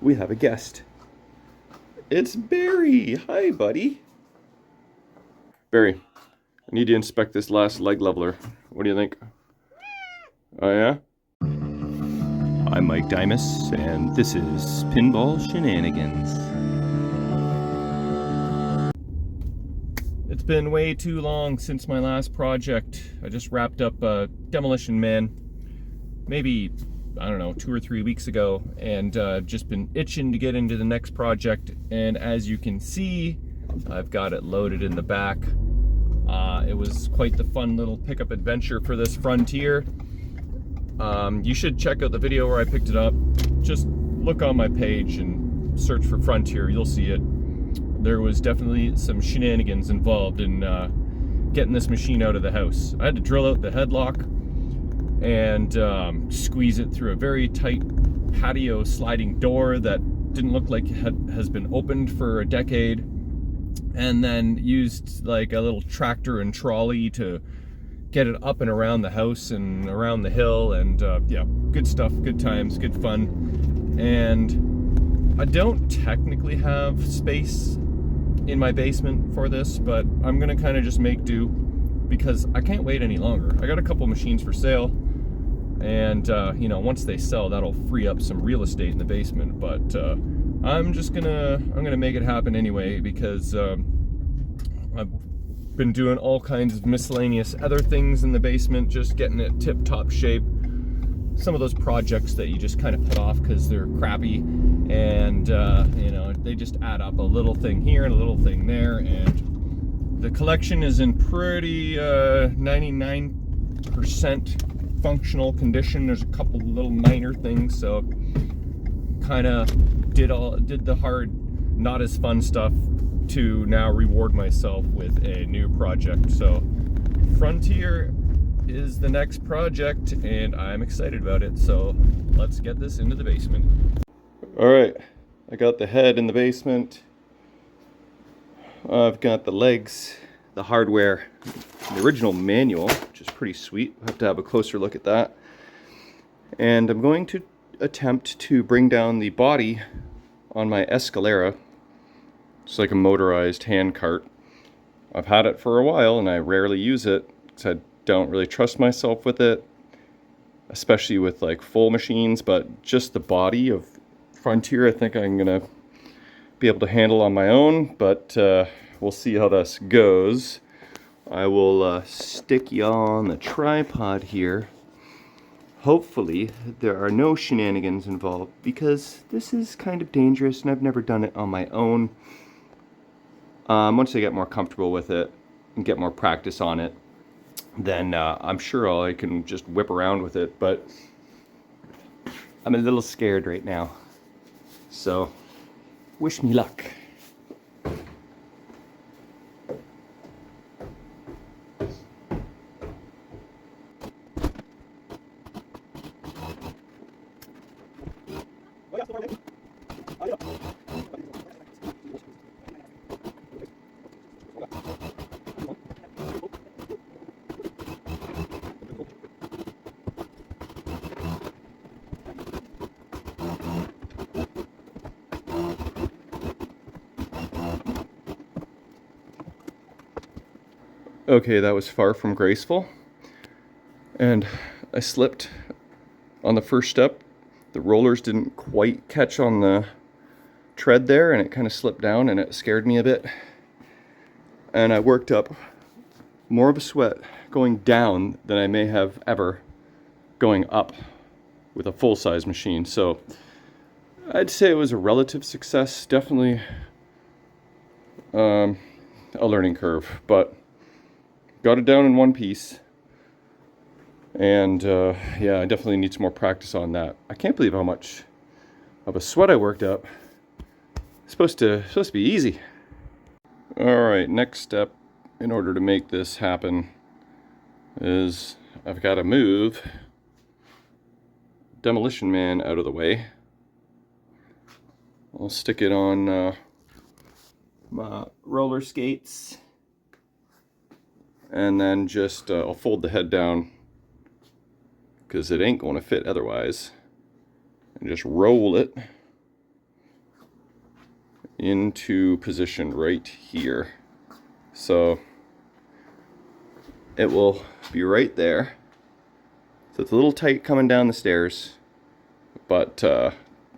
we have a guest. It's Barry. Hi, buddy. Barry, I need to inspect this last leg leveler. What do you think? Oh, yeah? I'm Mike Dimas, and this is Pinball Shenanigans. It's been way too long since my last project. I just wrapped up Demolition Man, maybe, I don't know, 2 or 3 weeks ago, and just been itching to get into the next project. And as you can see, I've got it loaded in the back. It was quite the fun little pickup adventure for this Frontier. You should check out the video where I picked it up. Just look on my page and search for Frontier, you'll see it. There was definitely some shenanigans involved in getting this machine out of the house. I had to drill out the headlock and squeeze it through a very tight patio sliding door that didn't look like it has been opened for a decade, and then used like a little tractor and trolley to get it up and around the house and around the hill. And yeah, good stuff, good times, good fun. And I don't technically have space in my basement for this, but I'm gonna kind of just make do because I can't wait any longer. I got a couple machines for sale, and you know, once they sell, that'll free up some real estate in the basement. But I'm gonna make it happen anyway, because I've been doing all kinds of miscellaneous other things in the basement, just getting it tip-top shape. Some of those projects that you just kind of put off because they're crappy, and you know, they just add up, a little thing here and a little thing there, and the collection is in pretty 99% functional condition. There's a couple little minor things, so kind of did the hard, not as fun stuff to now reward myself with a new project. So Frontier is the next project, and I'm excited about it. So let's get this into the basement. All right, I got the head in the basement. I've got the legs, the hardware, the original manual, which is pretty sweet. I'll have to have a closer look at that. And I'm going to attempt to bring down the body on my Escalera. It's like a motorized hand cart. I've had it for a while and I rarely use it because I don't really trust myself with it, especially with like full machines. But just the body of Frontier, I think I'm gonna be able to handle on my own, but we'll see how this goes. I will stick y'all on the tripod here. Hopefully there are no shenanigans involved, because this is kind of dangerous and I've never done it on my own. Once I get more comfortable with it and get more practice on it, then I'm sure I can just whip around with it, but I'm a little scared right now. So, wish me luck. Okay, that was far from graceful, and I slipped on the first step. The rollers didn't quite catch on the tread there, and it kind of slipped down, and it scared me a bit. And I worked up more of a sweat going down than I may have ever going up with a full-size machine. So I'd say it was a relative success. Definitely a learning curve, but got it down in one piece. And yeah, I definitely need some more practice on that. I can't believe how much of a sweat I worked up. It's supposed to be easy. All right, next step in order to make this happen is I've got to move Demolition Man out of the way. I'll stick it on my roller skates, and then just I'll fold the head down because it ain't going to fit otherwise, and just roll it into position right here. So it will be right there. So it's a little tight coming down the stairs, but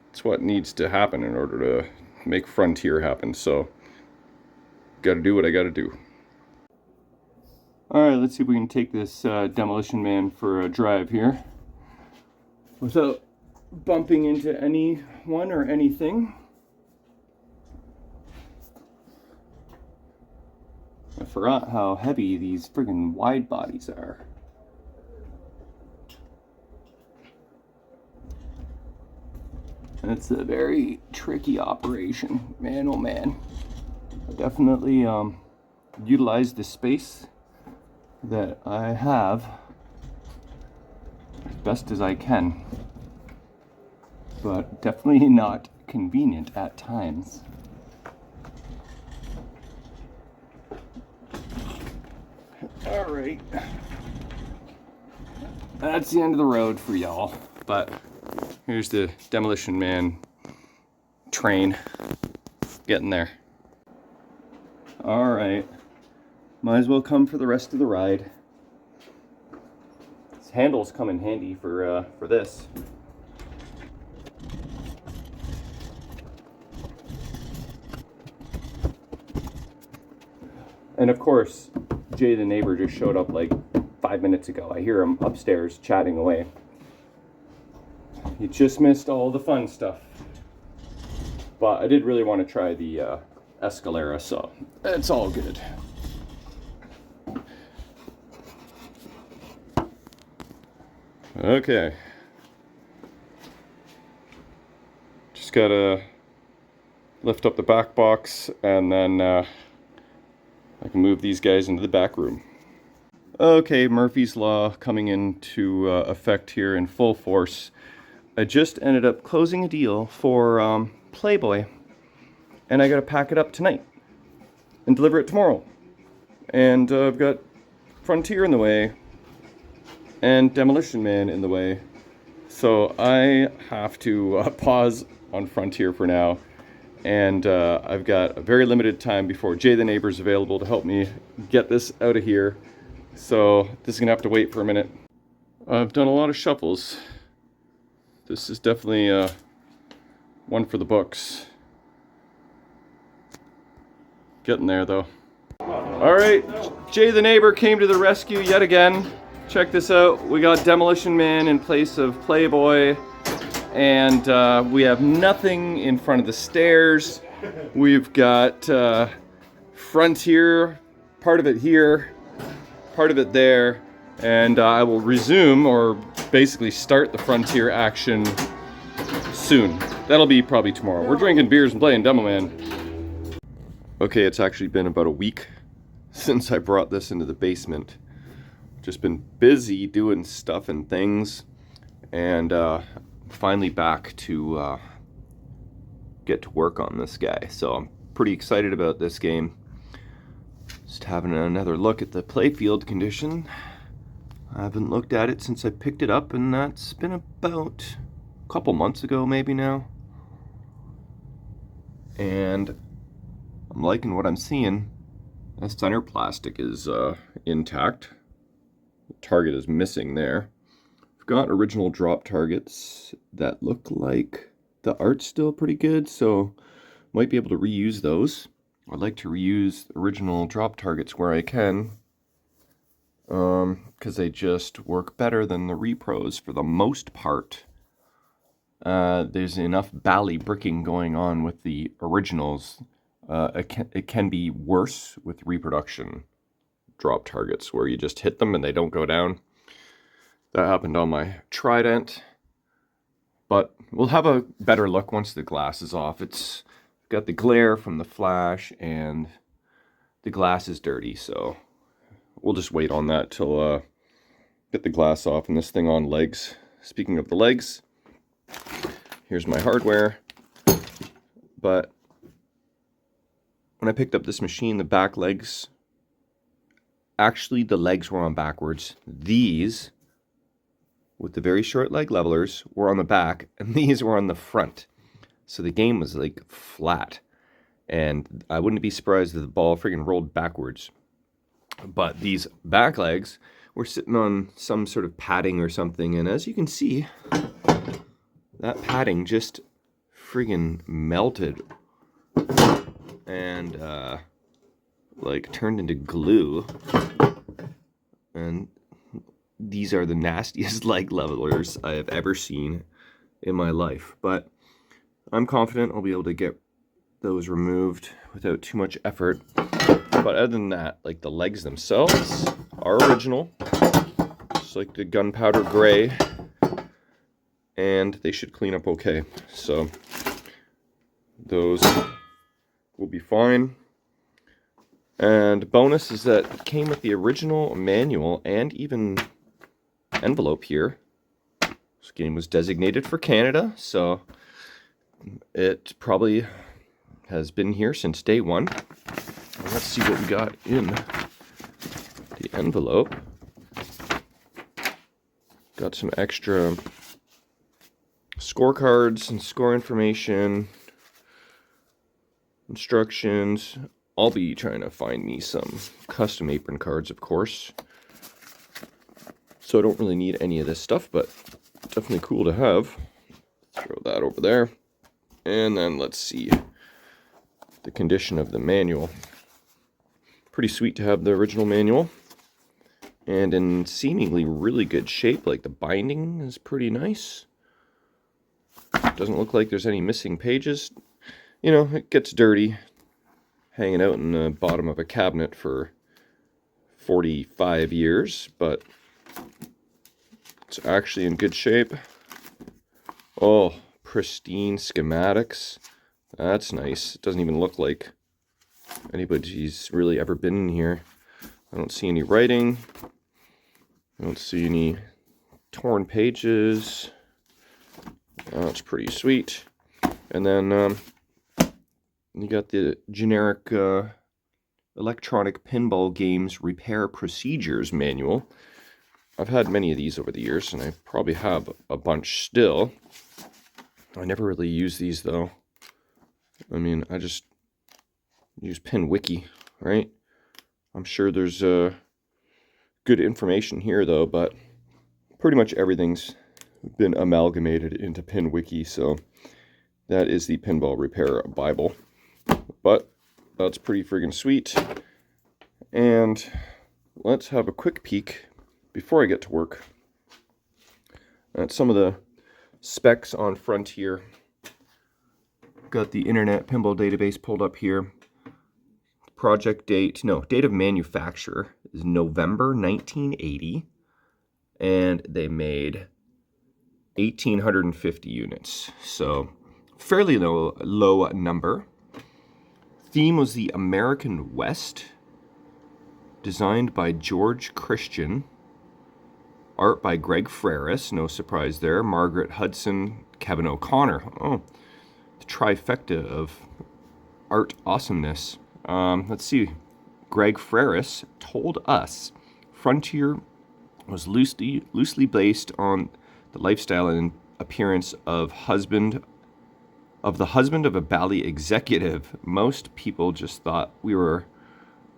it's what needs to happen in order to make Frontier happen. So gotta do what I gotta do. Alright, let's see if we can take this Demolition Man for a drive here without bumping into anyone or anything. I forgot how heavy these friggin' wide bodies are. And it's a very tricky operation. Man, oh man. I definitely utilize the space that I have as best as I can. But definitely not convenient at times. Alright. That's the end of the road for y'all. But here's the Demolition Man train getting there. Alright. Might as well come for the rest of the ride. This handles come in handy for this. And of course, Jay the neighbor just showed up like 5 minutes ago. I hear him upstairs chatting away. He just missed all the fun stuff. But I did really want to try the Escalera, so it's all good. Okay. Just gotta lift up the back box and then I can move these guys into the back room. Okay, Murphy's Law coming into effect here in full force. I just ended up closing a deal for Playboy, and I gotta pack it up tonight and deliver it tomorrow. And I've got Frontier in the way and Demolition Man in the way. So I have to pause on Frontier for now. And I've got a very limited time before Jay the neighbor is available to help me get this out of here. So this is gonna have to wait for a minute. I've done a lot of shuffles. This is definitely one for the books. Getting there though. All right, Jay the neighbor came to the rescue yet again. Check this out. We got Demolition Man in place of Playboy. And we have nothing in front of the stairs. We've got Frontier, part of it here, part of it there. And I will resume, or basically start the Frontier action soon. That'll be probably tomorrow. We're drinking beers and playing Demo Man. Okay, it's actually been about a week since I brought this into the basement. Just been busy doing stuff and things. And finally back to get to work on this guy. So I'm pretty excited about this game. Just having another look at the Playfield Condition. I haven't looked at it since I picked it up, and that's been about a couple months ago maybe now. And I'm liking what I'm seeing. The center plastic is intact. The target is missing there. I've got original drop targets that look like the art's still pretty good, so might be able to reuse those. I'd like to reuse original drop targets where I can, because they just work better than the repros for the most part. There's enough Bally bricking going on with the originals. It can be worse with reproduction drop targets where you just hit them and they don't go down. That happened on my Trident, but we'll have a better look once the glass is off. It's got the glare from the flash and the glass is dirty, so we'll just wait on that till get the glass off and this thing on legs. Speaking of the legs, here's my hardware. But when I picked up this machine, the back legs, actually the legs were on backwards. These, with the very short leg levelers, were on the back, and these were on the front. So the game was like flat. and I wouldn't be surprised if the ball friggin' rolled backwards. But these back legs were sitting on some sort of padding or something, and as you can see, that padding just friggin' melted and like turned into glue. And these are the nastiest leg levelers I have ever seen in my life. But I'm confident I'll be able to get those removed without too much effort. But other than that, like the legs themselves are original. Just like the gunpowder gray. And they should clean up okay. So those will be fine. And bonus is that it came with the original manual and even envelope here. This game was designated for Canada, so it probably has been here since day one. Let's see what we got in the envelope. Got some extra scorecards and score information, instructions. I'll be trying to find me some custom apron cards, of course. So I don't really need any of this stuff, but definitely cool to have. Throw that over there. And then let's see the condition of the manual. Pretty sweet to have the original manual. And in seemingly really good shape, like the binding is pretty nice. Doesn't look like there's any missing pages. You know, it gets dirty hanging out in the bottom of a cabinet for 45 years, but it's actually in good shape. Oh, pristine schematics. That's nice. It doesn't even look like anybody's really ever been in here. I don't see any writing. I don't see any torn pages. That's pretty sweet. And then you got the generic electronic pinball games repair procedures manual. I've had many of these over the years, and I probably have a bunch still. I never really use these, though. I mean, I just use PinWiki, right? I'm sure there's good information here, though, but pretty much everything's been amalgamated into PinWiki, so that is the Pinball Repair Bible. But that's pretty friggin' sweet. And let's have a quick peek before I get to work at some of the specs on Frontier. Got the Internet Pinball Database pulled up here. Project date, no, date of manufacture is November 1980. And they made 1,850 units. So fairly low number. Theme was the American West, designed by George Christian, art by Greg Freris, no surprise there, Margaret Hudson, Kevin O'Connor. Oh, the trifecta of art awesomeness. Let's see. Greg Freris told us Frontier was loosely based on the lifestyle and appearance of the husband of a Bally executive. Most people just thought we were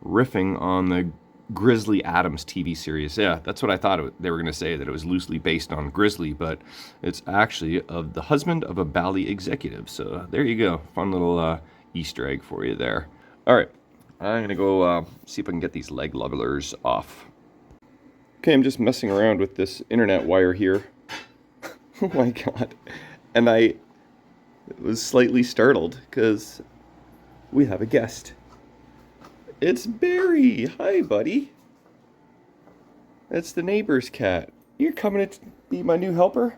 riffing on the Grizzly Adams TV series. Yeah, that's what I thought they were going to say, that it was loosely based on Grizzly, but it's actually of the husband of a Bally executive. So there you go. Fun little Easter egg for you there. All right, I'm going to go see if I can get these leg levelers off. Okay, I'm just messing around with this internet wire here. Oh my god. And I was slightly startled because we have a guest. It's Barry. Hi, buddy. That's the neighbor's cat. You're coming to be my new helper?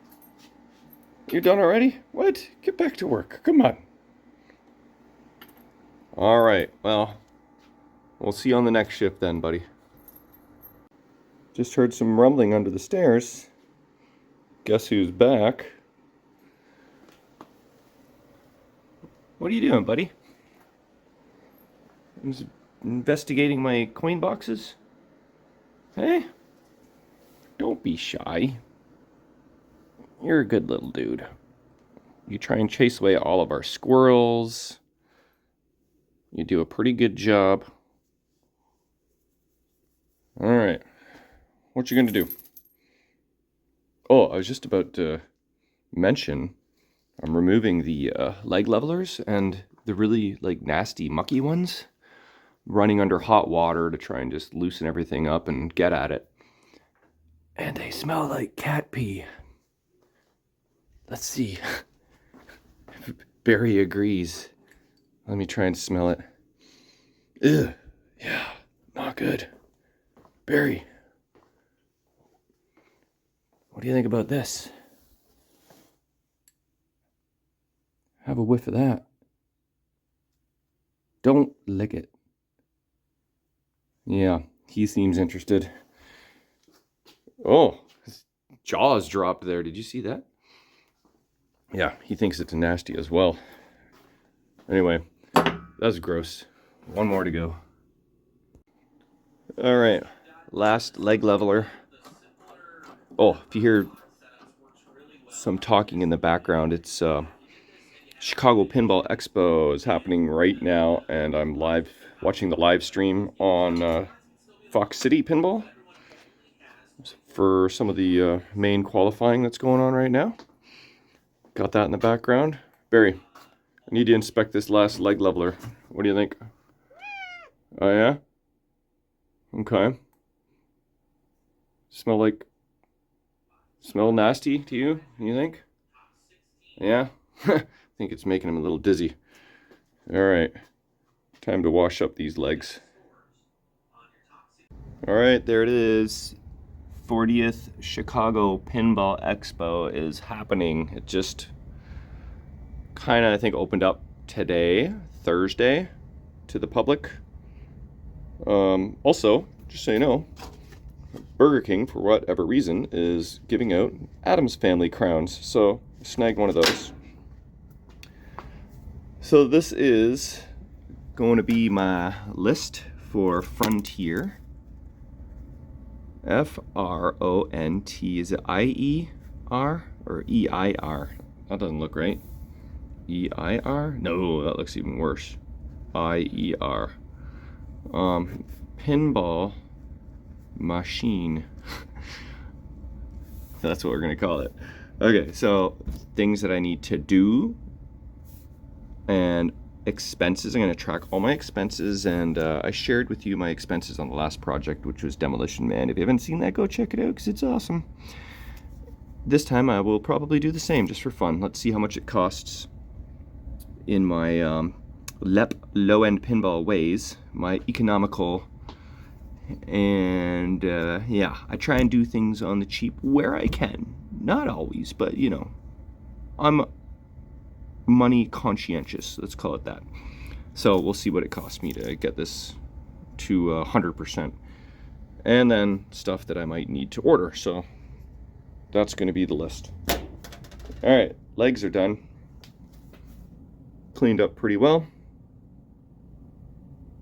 You're done already? What? Get back to work. Come on. All right. Well, we'll see you on the next shift then, buddy. Just heard some rumbling under the stairs. Guess who's back? What are you doing, buddy? I was investigating my coin boxes. Hey? Don't be shy. You're a good little dude. You try and chase away all of our squirrels. You do a pretty good job. All right. What you gonna do? Oh, I was just about to mention I'm removing the leg levelers and the really like nasty mucky ones, running under hot water to try and just loosen everything up and get at it. And they smell like cat pee. Let's see. Barry agrees. Let me try and smell it. Ugh. Yeah, not good. Barry, what do you think about this? Have a whiff of that. Don't lick it. Yeah, he seems interested. Oh, his jaws dropped there. Did you see that? Yeah, he thinks it's nasty as well. Anyway, that's gross. One more to go. All right, last leg leveler. Oh, if you hear some talking in the background, it's Chicago Pinball Expo is happening right now, and I'm live watching the live stream on Fox City Pinball for some of the main qualifying that's going on right now. Got that in the background. Barry, I need to inspect this last leg leveler. What do you think? Oh yeah? Okay. Smell nasty to you, you think? Yeah? I think it's making him a little dizzy. Alright. Time to wash up these legs. Alright, there it is. 40th Chicago Pinball Expo is happening. It just kind of, I think, opened up today, Thursday, to the public. Also, just so you know, Burger King, for whatever reason, is giving out Addams Family crowns. So, snag one of those. So this is going to be my list for Frontier. F-R-O-N-T. Is it I-E-R or E-I-R? That doesn't look right. E-I-R? No, that looks even worse. I-E-R. Pinball machine. That's what we're gonna call it. Okay, so things that I need to do and expenses. I'm going to track all my expenses, and I shared with you my expenses on the last project, which was Demolition Man. If you haven't seen that, go check it out because it's awesome. This time I will probably do the same just for fun. Let's see how much it costs in my LEP low-end pinball ways, my economical, and yeah, I try and do things on the cheap where I can. Not always, but you know, I'm money conscientious, let's call it that. So we'll see what it costs me to get this to 100%, and then stuff that I might need to order. So that's going to be the list. All right, legs are done, cleaned up pretty well.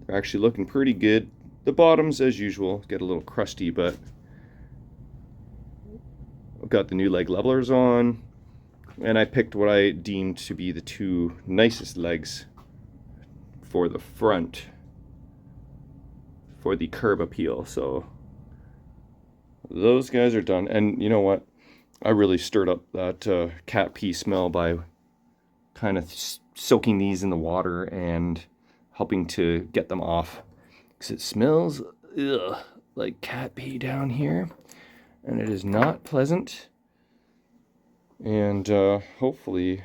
They're actually looking pretty good. The bottoms, as usual, get a little crusty, but I've got the new leg levelers on. And I picked what I deemed to be the two nicest legs for the front, for the curb appeal. So those guys are done. And you know what? I really stirred up that cat pee smell by kind of soaking these in the water and helping to get them off. Because it smells like cat pee down here. And it is not pleasant. And hopefully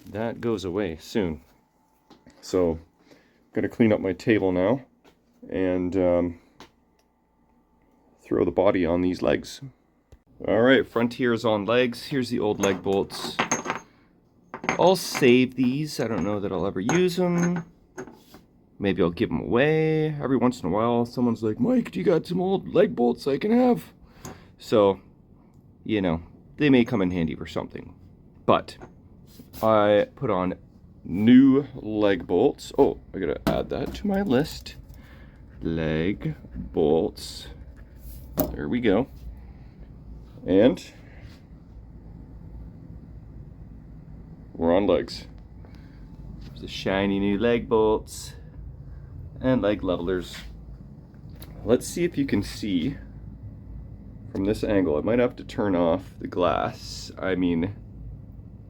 that goes away soon. So I'm going to clean up my table now and throw the body on these legs. Alright, Frontier's on legs. Here's the old leg bolts. I'll save these. I don't know that I'll ever use them. Maybe I'll give them away. Every once in a while someone's like, Mike, do you got some old leg bolts I can have? So, you know, they may come in handy for something. But I put on new leg bolts. Oh, I gotta add that to my list. Leg bolts. There we go. And we're on legs. The shiny new leg bolts and leg levelers. Let's see if you can see from this angle. I might have to turn off the glass, I mean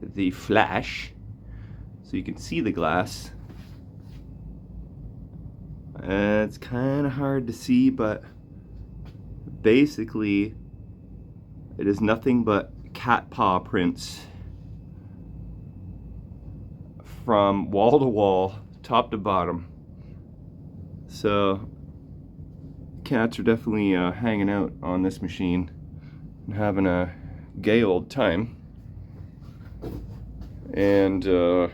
the flash, so you can see the glass. It's kind of hard to see, but basically it is nothing but cat paw prints from wall to wall, top to bottom. So cats are definitely hanging out on this machine and having a gay old time. And I'm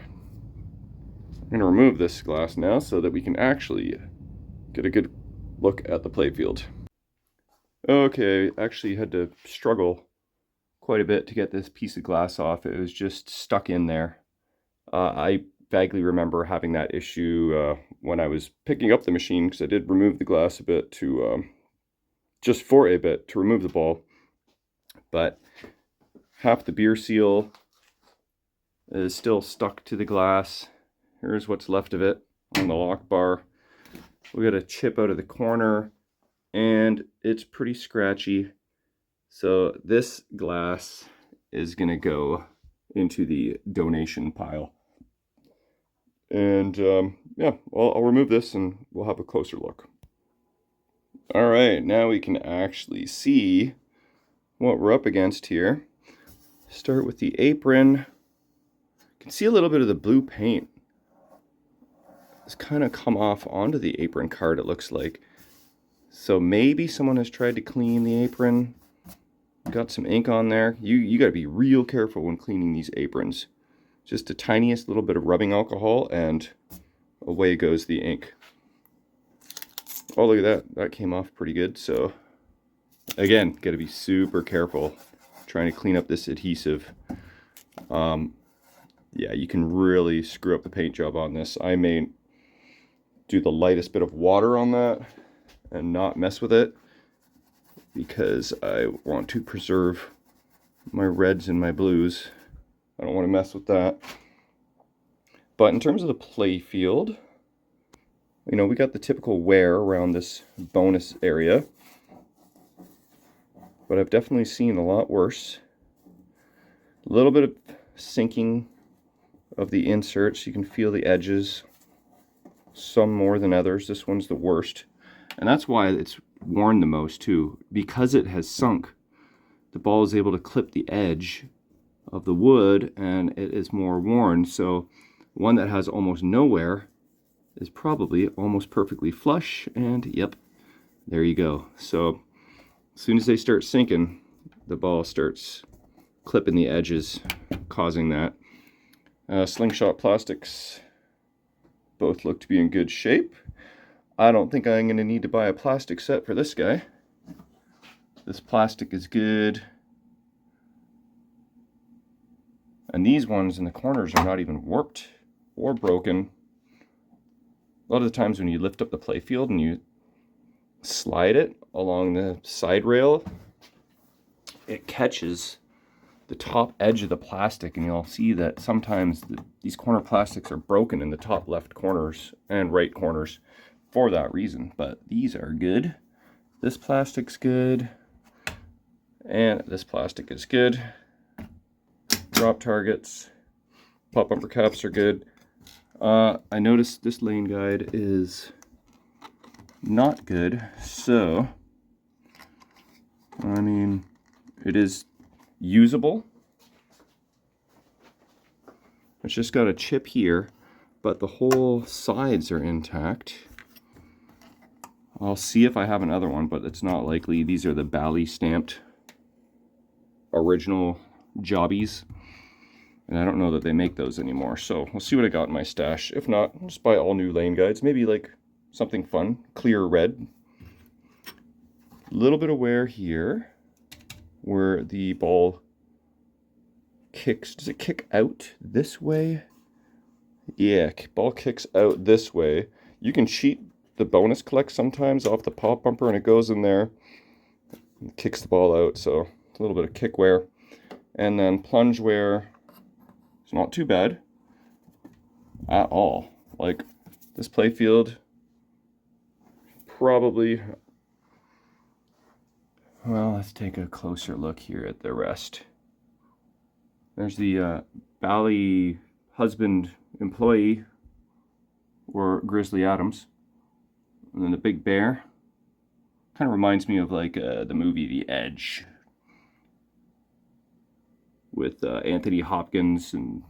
going to remove this glass now so that we can actually get a good look at the playfield. Okay, actually had to struggle quite a bit to get this piece of glass off. It was just stuck in there. I vaguely remember having that issue when I was picking up the machine, because I did remove the glass a bit to, just for a bit, to remove the ball. But half the beer seal is still stuck to the glass. Here's what's left of it on the lock bar. We got a chip out of the corner, and it's pretty scratchy. So this glass is gonna go into the donation pile. And yeah, I'll remove this and we'll have a closer look. All right, now we can actually see what we're up against here. Start with the apron. You can see a little bit of the blue paint. It's kind of come off onto the apron card, it looks like. So maybe someone has tried to clean the apron. Got some ink on there. You got to be real careful when cleaning these aprons. Just the tiniest little bit of rubbing alcohol and away goes the ink. Oh, look at that. That came off pretty good. So again, got to be super careful trying to clean up this adhesive. Yeah, you can really screw up the paint job on this. I may do the lightest bit of water on that and not mess with it, because I want to preserve my reds and my blues. I don't want to mess with that. But in terms of the play field, you know, we got the typical wear around this bonus area, but I've definitely seen a lot worse. A little bit of sinking of the inserts. You can feel the edges, some more than others. This one's the worst, and that's why it's worn the most too, because it has sunk. The ball is able to clip the edge of the wood and it is more worn. So one that has almost no wear is probably almost perfectly flush, and yep, there you go. So as soon as they start sinking, the ball starts clipping the edges, causing that. Slingshot plastics both look to be in good shape. I don't think I'm going to need to buy a plastic set for this guy. This plastic is good. And these ones in the corners are not even warped or broken. A lot of the times when you lift up the playfield and you slide it along the side rail, it catches the top edge of the plastic, and you'll see that sometimes these corner plastics are broken in the top left corners and right corners for that reason. But these are good. This plastic's good, and this plastic is good. Drop targets, pop bumper caps are good. I noticed this lane guide is not good, so I mean, it is usable. It's just got a chip here, but the whole sides are intact. I'll see if I have another one, but it's not likely. These are the Bally stamped original jobbies, and I don't know that they make those anymore. So we'll see what I got in my stash. If not, I'll just buy all new lane guides. Maybe like something fun, clear red. A little bit of wear here where the ball kicks. Does it kick out this way? Yeah, ball kicks out this way. You can cheat the bonus collect sometimes off the pop bumper, and it goes in there and kicks the ball out. So it's a little bit of kick wear. And then plunge wear, it's not too bad. at all. Like, this playfield probably, well, let's take a closer look here at the rest. There's the Bally husband employee, or Grizzly Adams, and then the big bear. Kind of reminds me of like the movie The Edge with Anthony Hopkins, and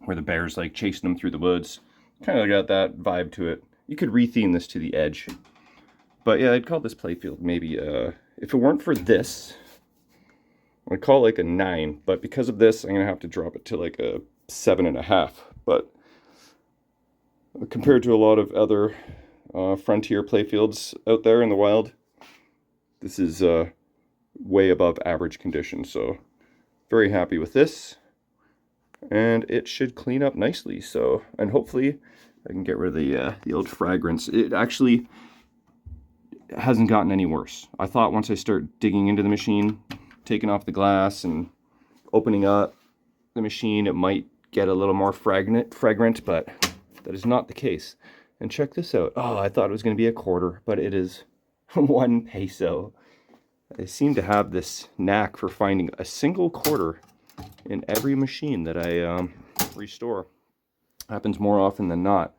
where the bear's like chasing them through the woods. Kind of got that vibe to it. You could retheme this to The Edge. But yeah, I'd call this playfield maybe, if it weren't for this, I'd call it like a 9. But because of this, I'm going to have to drop it to like a 7.5. But compared to a lot of other frontier playfields out there in the wild, this is way above average condition. So very happy with this. And it should clean up nicely. So, and hopefully I can get rid of the old fragrance. It actually hasn't gotten any worse. I thought once I start digging into the machine, taking off the glass and opening up the machine, it might get a little more fragrant, but that is not the case. And check this out. Oh, I thought it was going to be a quarter, but it is 1 peso. I seem to have this knack for finding a single quarter in every machine that I restore. Happens more often than not.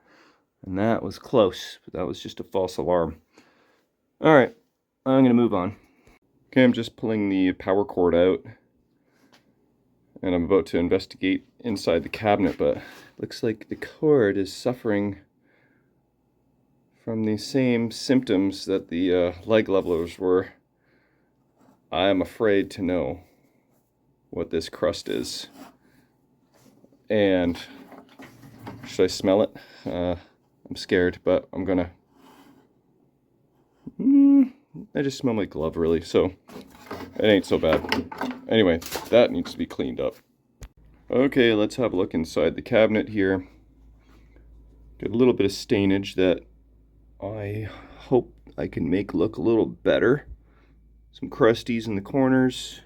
And that was close, but that was just a false alarm. All right, I'm going to move on. Okay, I'm just pulling the power cord out, and I'm about to investigate inside the cabinet, but looks like the cord is suffering from the same symptoms that the leg levelers were. I am afraid to know what this crust is. And should I smell it? I'm scared, but I'm gonna. I just smell my glove, really, so it ain't so bad. Anyway, that needs to be cleaned up. Okay, let's have a look inside the cabinet here. Got a little bit of stainage that I hope I can make look a little better. Some crusties in the corners.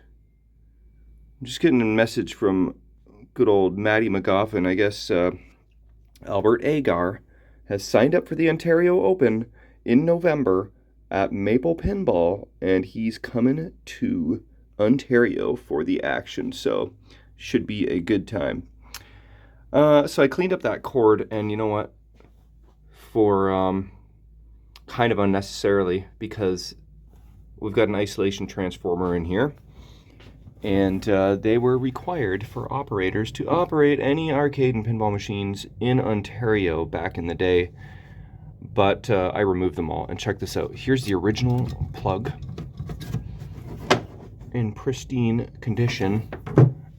I'm just getting a message from good old Matty McGoffin. I guess Albert Agar has signed up for the Ontario Open in November at Maple Pinball, and he's coming to Ontario for the action, so should be a good time. So I cleaned up that cord, and you know what? For kind of unnecessarily, because we've got an isolation transformer in here, and they were required for operators to operate any arcade and pinball machines in Ontario back in the day. But I removed them all, and check this out. Here's the original plug in pristine condition,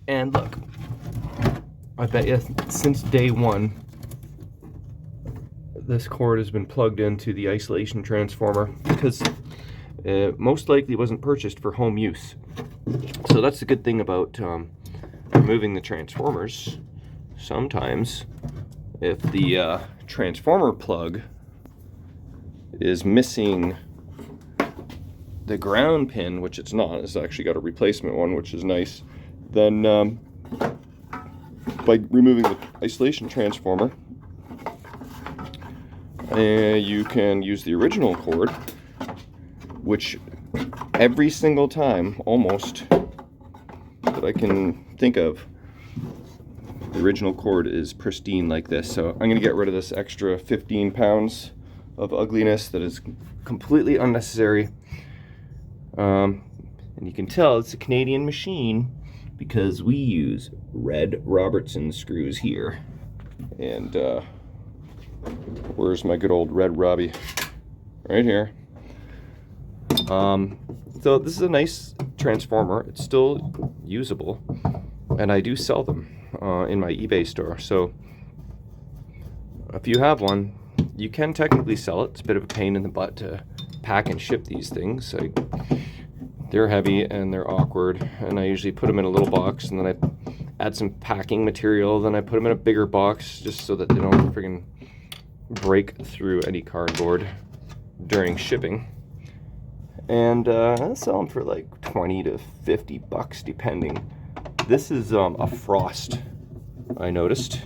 and look, I bet you since day one this cord has been plugged into the isolation transformer, because it most likely wasn't purchased for home use. So that's the good thing about removing the transformers. Sometimes if the transformer plug is missing the ground pin, which it's not, it's actually got a replacement one, which is nice, then by removing the isolation transformer, you can use the original cord, which every single time, almost, that I can think of, the original cord is pristine like this. So I'm going to get rid of this extra 15 pounds of ugliness that is completely unnecessary. And you can tell it's a Canadian machine because we use red Robertson screws here. And where's my good old red Robbie? Right here. So this is a nice transformer. It's still usable, and I do sell them in my eBay store. So if you have one, you can technically sell it. It's a bit of a pain in the butt to pack and ship these things. They're heavy and they're awkward, and I usually put them in a little box, and then I add some packing material, then I put them in a bigger box just so that they don't friggin' break through any cardboard during shipping. And I sell them for like 20 to 50 bucks depending. This is a frost, I noticed.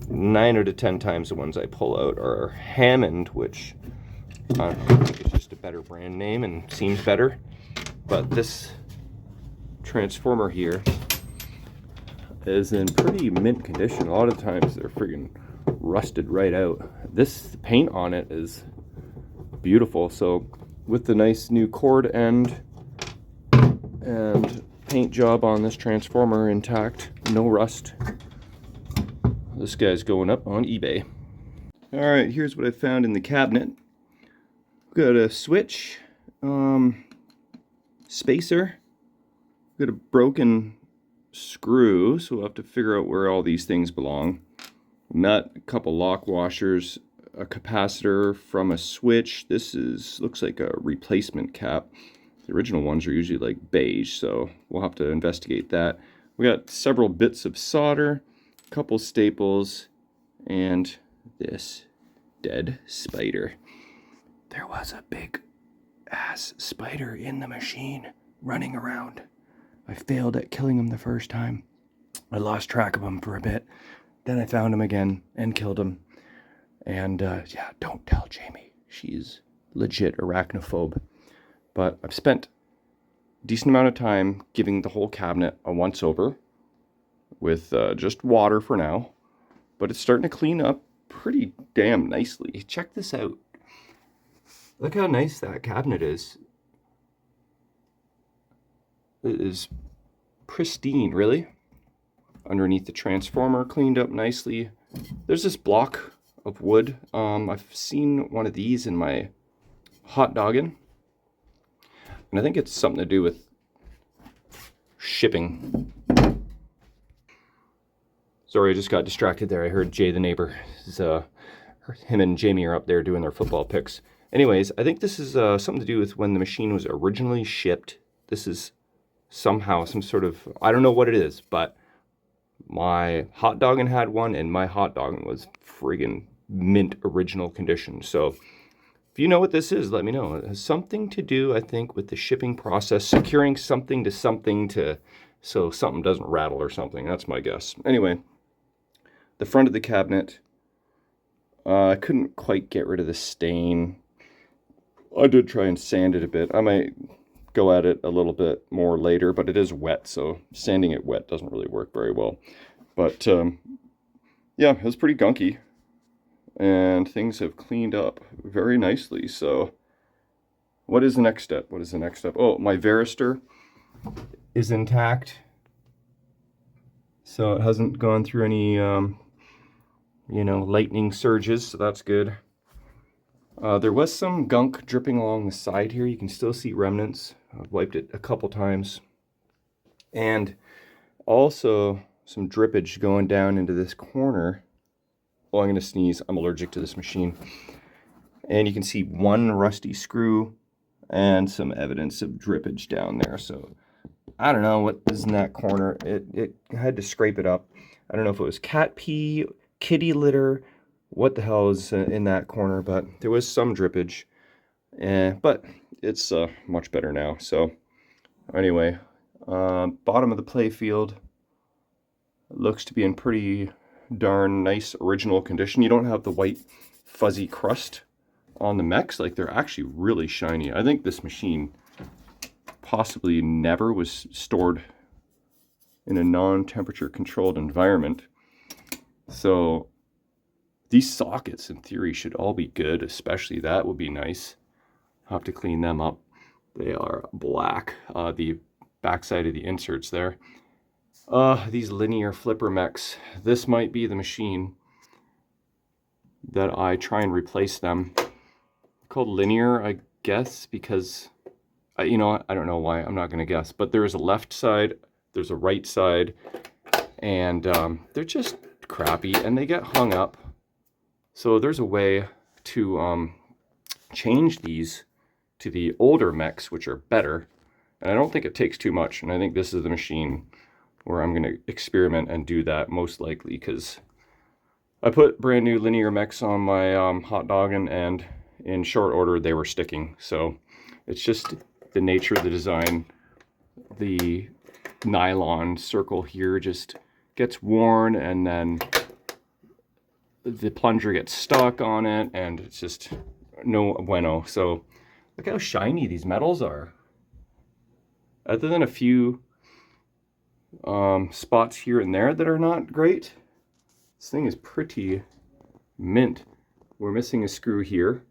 9 out of 10 times the ones I pull out are Hammond, which I think it's just a better brand name and seems better. But this transformer here is in pretty mint condition. A lot of times they're friggin' rusted right out. This paint on it is beautiful. So with the nice new cord end and paint job on this transformer intact, no rust, this guy's going up on eBay. Alright, here's what I found in the cabinet. Got a switch, spacer, got a broken screw, so we'll have to figure out where all these things belong. Nut, a couple lock washers, a capacitor from a switch. This looks like a replacement cap. The original ones are usually like beige, so we'll have to investigate that. We got several bits of solder, a couple staples, and this dead spider. There was a big ass spider in the machine running around. I failed at killing him the first time. I lost track of him for a bit. Then I found him again and killed him. And yeah, don't tell Jamie. She's legit arachnophobe. But I've spent a decent amount of time giving the whole cabinet a once over with just water for now. But it's starting to clean up pretty damn nicely. Check this out. Look how nice that cabinet is. It is pristine, really. Underneath the transformer, cleaned up nicely. There's this block of wood. I've seen one of these in my hot dogging. And I think it's something to do with shipping. Sorry, I just got distracted there. I heard Jay the neighbor. Him and Jamie are up there doing their football picks. Anyways, I think this is something to do with when the machine was originally shipped. This is somehow some sort of, I don't know what it is, but my hot dogging had one, and my hot dogging was friggin' mint original condition. So if you know what this is, let me know. It has something to do, I think, with the shipping process, securing something to so something doesn't rattle or something. That's my guess. Anyway, the front of the cabinet, I couldn't quite get rid of the stain. I did try and sand it a bit. I might go at it a little bit more later, but it is wet, so sanding it wet doesn't really work very well. But yeah, it was pretty gunky, and things have cleaned up very nicely. So what is the next step? What is the next step? Oh, my varistor is intact, so it hasn't gone through any lightning surges, so that's good. There was some gunk dripping along the side here. You can still see remnants. I've wiped it a couple times. And also some drippage going down into this corner. Oh, I'm going to sneeze. I'm allergic to this machine. And you can see one rusty screw and some evidence of drippage down there. So I don't know what is in that corner. It had to scrape it up. I don't know if it was cat pee, kitty litter, what the hell is in that corner, but there was some drippage. But it's much better now. So anyway, bottom of the playfield looks to be in pretty darn nice original condition. You don't have the white fuzzy crust on the mechs. Like, they're actually really shiny. I think this machine possibly never was stored in a non-temperature controlled environment. So these sockets in theory should all be good, especially that would be nice. I'll have to clean them up. They are black, the backside of the inserts there. These linear flipper mechs, this might be the machine that I try and replace them. Called linear, I guess, because I don't know why. I'm not going to guess, but there is a left side, there's a right side, and they're just crappy and they get hung up. So there's a way to change these to the older mechs, which are better, and I don't think it takes too much. And I think this is the machine where I'm going to experiment and do that most likely, because I put brand new linear mechs on my hot dogging, and in short order they were sticking. So it's just the nature of the design. The nylon circle here just gets worn, and then the plunger gets stuck on it, and it's just no bueno. So look how shiny these metals are. Other than a few spots here and there that are not great, this thing is pretty mint. We're missing a screw here.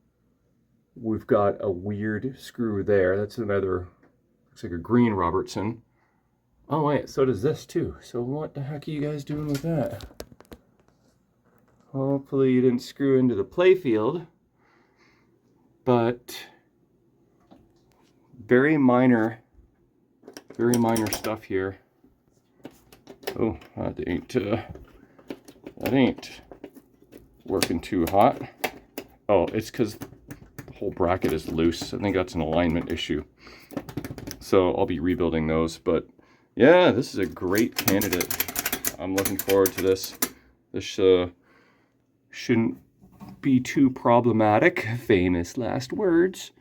We've got a weird screw there. That's another, looks like a green Robertson. Oh wait, so does this too. So what the heck are you guys doing with that? Hopefully you didn't screw into the Playfield, but very minor stuff here. Oh, that ain't working too hot. Oh, it's because the whole bracket is loose. I think that's an alignment issue. So I'll be rebuilding those. But yeah, this is a great candidate. I'm looking forward to this. This shouldn't be too problematic. Famous last words.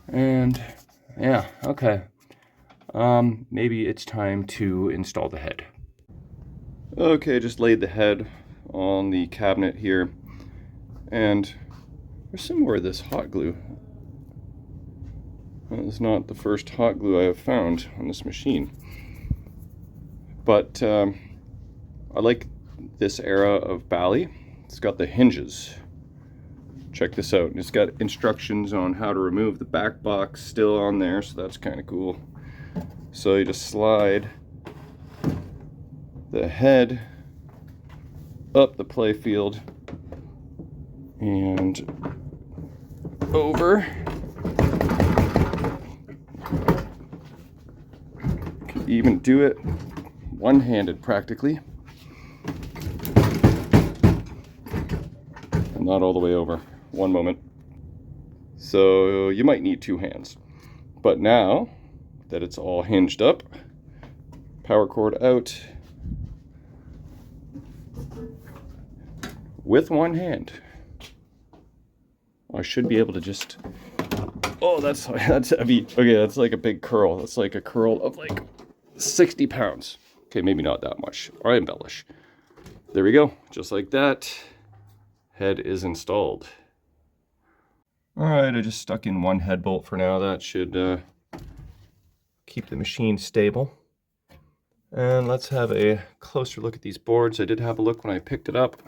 And yeah, okay. Maybe it's time to install the head. Okay, just laid the head on the cabinet here, and there's some more of this hot glue. That is not the first hot glue I have found on this machine, but I like this era of Bally. It's got the hinges. Check this out. It's got instructions on how to remove the back box still on there, so that's kind of cool. So you just slide the head up the Playfield and over. Can even do it one-handed practically. And not all the way over. One moment. So you might need two hands. But now that it's all hinged up, power cord out with one hand. I should be able to just, oh, that's heavy. Okay, that's like a big curl. That's like a curl of like 60 pounds. Okay, maybe not that much. I embellish. There we go, just like that. Head is installed. All right, I just stuck in one head bolt for now. That should keep the machine stable. And let's have a closer look at these boards. I did have a look when I picked it up,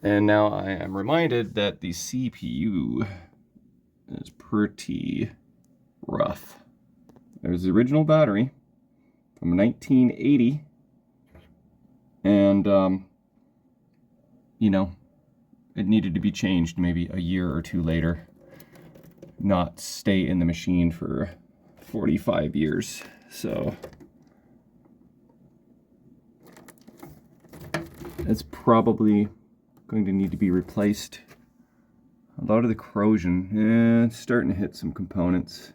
and now I am reminded that the CPU is pretty rough. There's the original battery from 1980, and you know, it needed to be changed maybe a year or two later, not stay in the machine for 45 years. So it's probably going to need to be replaced. A lot of the corrosion, it's starting to hit some components,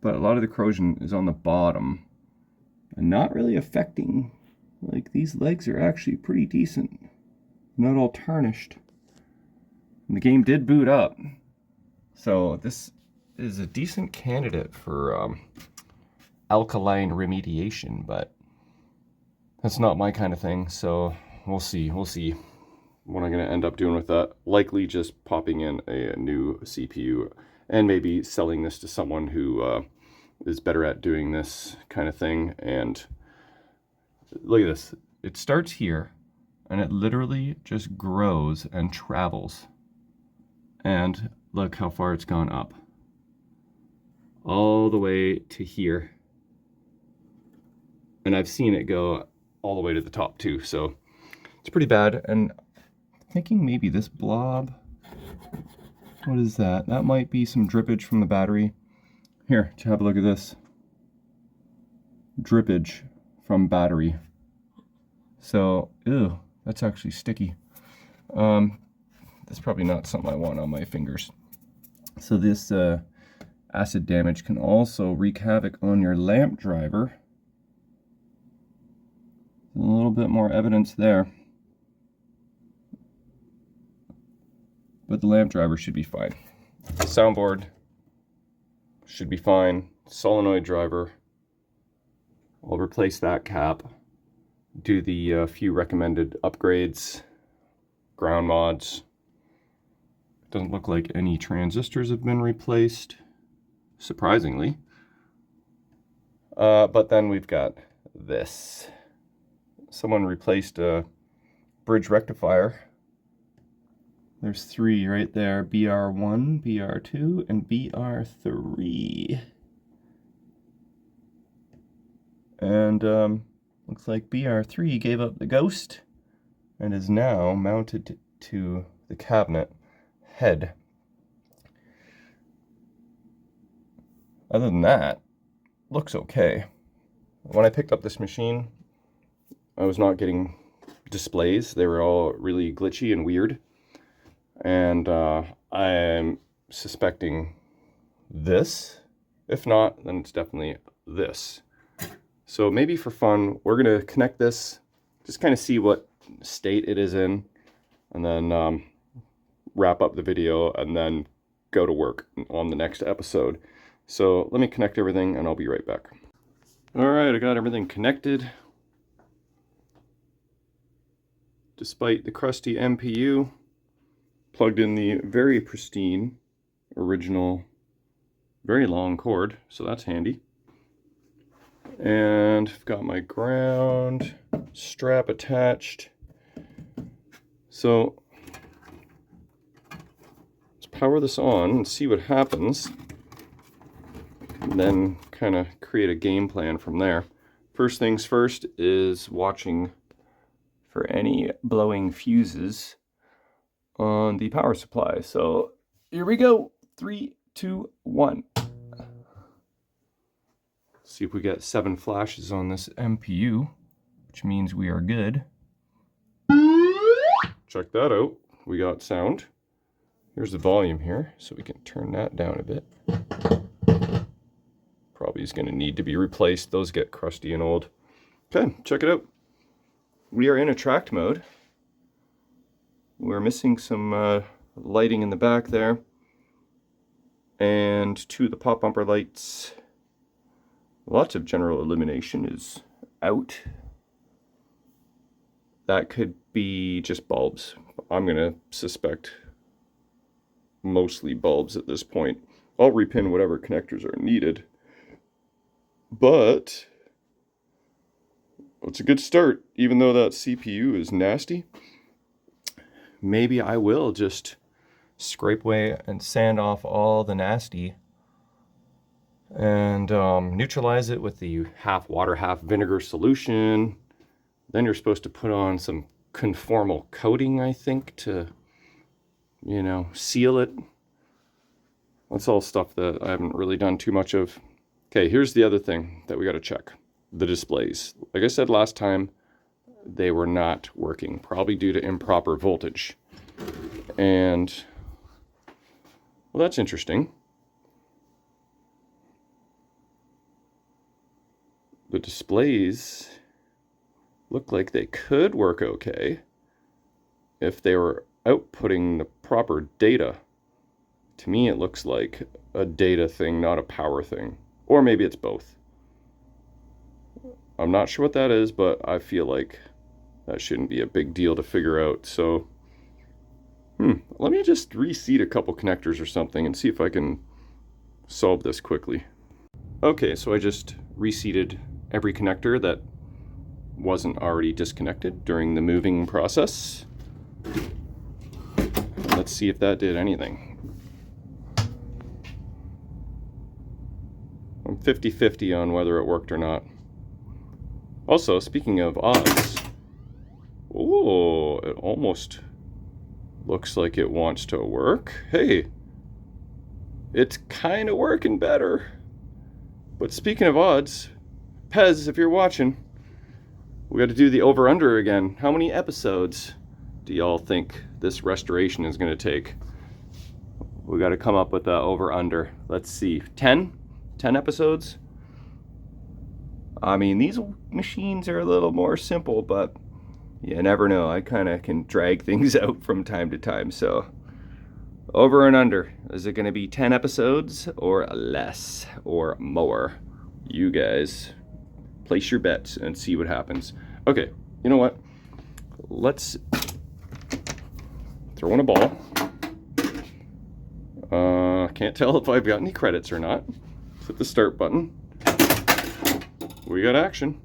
but a lot of the corrosion is on the bottom and not really affecting, like these legs are actually pretty decent, not all tarnished. And the game did boot up, so this is a decent candidate for alkaline remediation, but that's not my kind of thing, so we'll see what I'm going to end up doing with that. Likely just popping in a new CPU and maybe selling this to someone who is better at doing this kind of thing. And look at this. It starts here and it literally just grows and travels. And look how far it's gone up. All the way to here. And I've seen it go all the way to the top too, so it's pretty bad. And I'm thinking maybe this blob, what is that? That might be some drippage from the battery. Here, to have a look at this. Drippage from battery. So, ew, that's actually sticky. That's probably not something I want on my fingers. So this acid damage can also wreak havoc on your lamp driver. A little bit more evidence there. But the lamp driver should be fine. The soundboard should be fine. solenoid driver. I'll replace that cap, do the few recommended upgrades, ground mods. Doesn't look like any transistors have been replaced, surprisingly. But then we've got this. Someone replaced a bridge rectifier. There's 3 right there, BR1, BR2, and BR3. And looks like BR3 gave up the ghost and is now mounted to the cabinet head. Other than that, looks okay. When I picked up this machine, I was not getting displays. They were all really glitchy and weird. And I'm suspecting this. If not, then it's definitely this. So maybe for fun, we're going to connect this, just kind of see what state it is in, and then wrap up the video and then go to work on the next episode. So let me connect everything and I'll be right back. All right, I got everything connected. Despite the crusty MPU, plugged in the very pristine original, very long cord, so that's handy. And I've got my ground strap attached. So let's power this on and see what happens. And then kind of create a game plan from there. First things first is watching for any blowing fuses on the power supply. So here we go. 3, 2, 1. See if we get 7 flashes on this MPU, which means we are good. Check that out. We got sound. Here's the volume here, so we can turn that down a bit. Probably is going to need to be replaced. Those get crusty and old. Okay, check it out. We are in attract mode. We're missing some lighting in the back there. And 2 of the pop bumper lights. Lots of general illumination is out. That could be just bulbs. I'm going to suspect mostly bulbs at this point. I'll repin whatever connectors are needed. But it's a good start, even though that CPU is nasty. Maybe I will just scrape away and sand off all the nasty and neutralize it with the half water, half vinegar solution. Then you're supposed to put on some conformal coating, I think, to, you know, seal it. That's all stuff that I haven't really done too much of. Okay, here's the other thing that we got to check. The displays. Like I said last time, they were not working, probably due to improper voltage. And, well, that's interesting. The displays look like they could work okay if they were outputting the proper data. To me, it looks like a data thing, not a power thing. Or maybe it's both. I'm not sure what that is, but I feel like that shouldn't be a big deal to figure out. So, let me just reseat a couple connectors or something and see if I can solve this quickly. Okay, so I just reseated every connector that wasn't already disconnected during the moving process. Let's see if that did anything. I'm 50-50 on whether it worked or not. Also, speaking of odds, oh, it almost looks like it wants to work. Hey, it's kind of working better. But speaking of odds, Pez, if you're watching, we got to do the over-under again. How many episodes do y'all think this restoration is going to take? We got to come up with a over-under. Let's see, 10? 10 episodes? I mean, these machines are a little more simple, but you never know. I kind of can drag things out from time to time, so Over and under. Is it going to be 10 episodes or less or more? You guys place your bets and see what happens. Okay, you know what? Let's throw in a ball. Can't tell if I've got any credits or not. Hit the start button. We got action.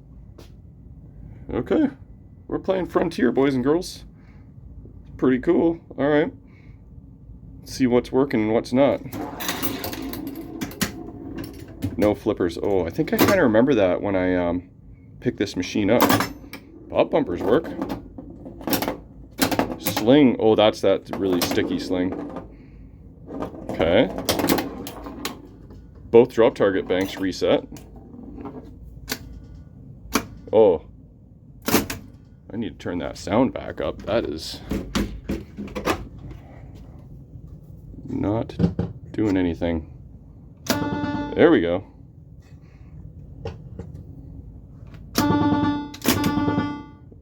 Okay, we're playing Frontier, boys and girls. Pretty cool. All right. See what's working and what's not. No flippers. Oh, I think I kind of remember that when I picked this machine up. Bob bumpers work. Sling. Oh, that's that really sticky sling. Okay. Both drop target banks reset. Oh. I need to turn that sound back up. That is not doing anything. There we go.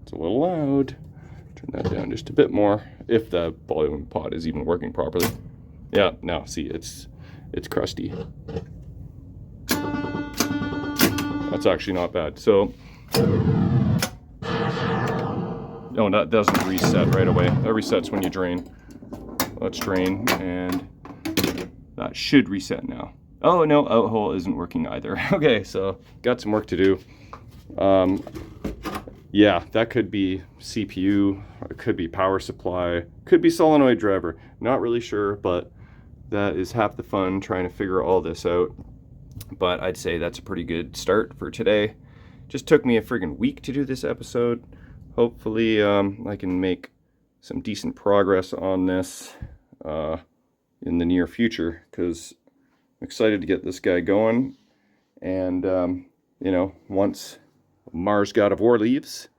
It's a little loud. Turn that down just a bit more, if the volume pod is even working properly. Yeah, now see, it's crusty. That's actually not bad. So, no, that doesn't reset right away. That resets when you drain. Let's drain, and that should reset now. Oh no, out hole isn't working either. Okay, so got some work to do. Yeah, that could be CPU, it could be power supply, could be solenoid driver. Not really sure, but that is half the fun trying to figure all this out. But I'd say that's a pretty good start for today. Just took me a friggin' week to do this episode. Hopefully I can make some decent progress on this in the near future, because I'm excited to get this guy going. And you know, once Mars God of War leaves,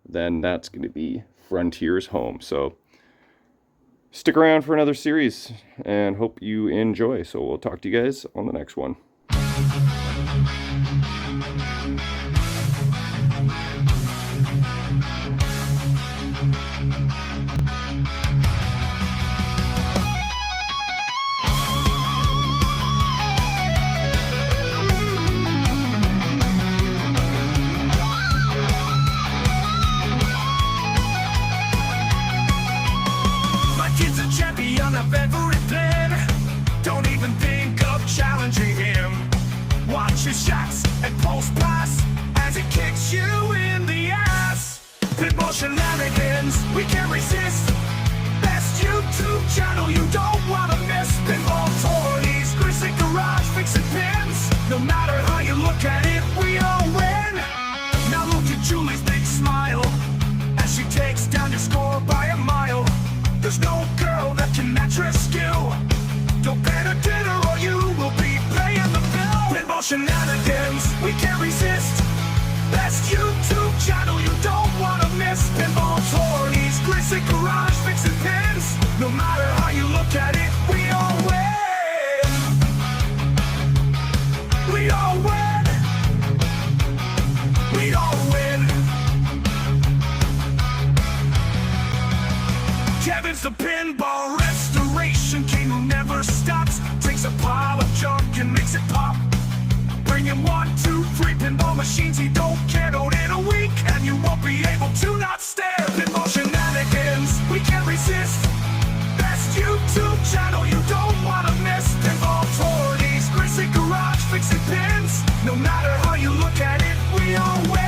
then that's going to be Frontier's home. So stick around for another series and hope you enjoy. So we'll talk to you guys on the next one. Of everything, don't even think of challenging him. Watch his shots and post pass as he kicks you in the ass. Pinball Shenanigans, we can't resist. Best YouTube channel you don't wanna miss. Pinball toys, Grisly Garage, fixing pins. No matter how you look at it, we all win. Now look at Julie's big smile as she takes down your score by a mile. There's no girl that can match her skill. Don't pay a dinner or you will be paying the bill. Pinball Shenanigans, we can't resist. Best YouTube channel you don't wanna miss. Pinball toys, Grisly Garage, fixing pins. No matter how you look at it, we all win. We all win. We all win. Kevin's the pinball restoration king who never stops. Takes a pile of junk and makes it pop. Bring him 1, 2, 3 pinball machines he don't care. Don't in a week and you won't be able to not stare. Pinball Shenanigans, we can't resist. Best YouTube channel you don't wanna miss. Pinball toys, Grisly Garage, fixing pins. No matter how you look at it, we all win.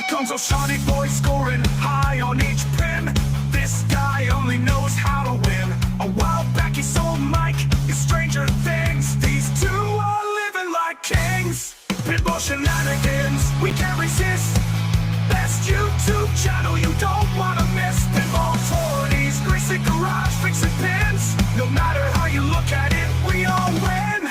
Comes Oshani boy scoring high on each pin. This guy only knows how to win. A while back he sold Mike in Stranger Things. These two are living like kings. Pinball Shenanigans, we can't resist. Best YouTube channel you don't wanna miss. Pinball toys, Grisly Garage, fixing pins. No matter how you look at it, we all win.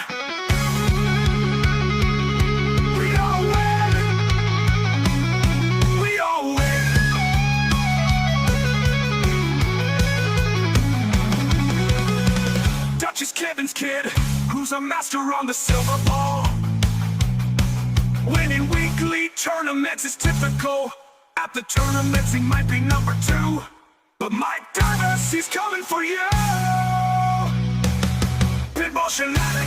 is Kevin's kid, who's a master on the silver ball. Winning weekly tournaments is typical. At the tournaments he might be number 2, but Mike Davis, he's coming for you. Pinball Shenanigans.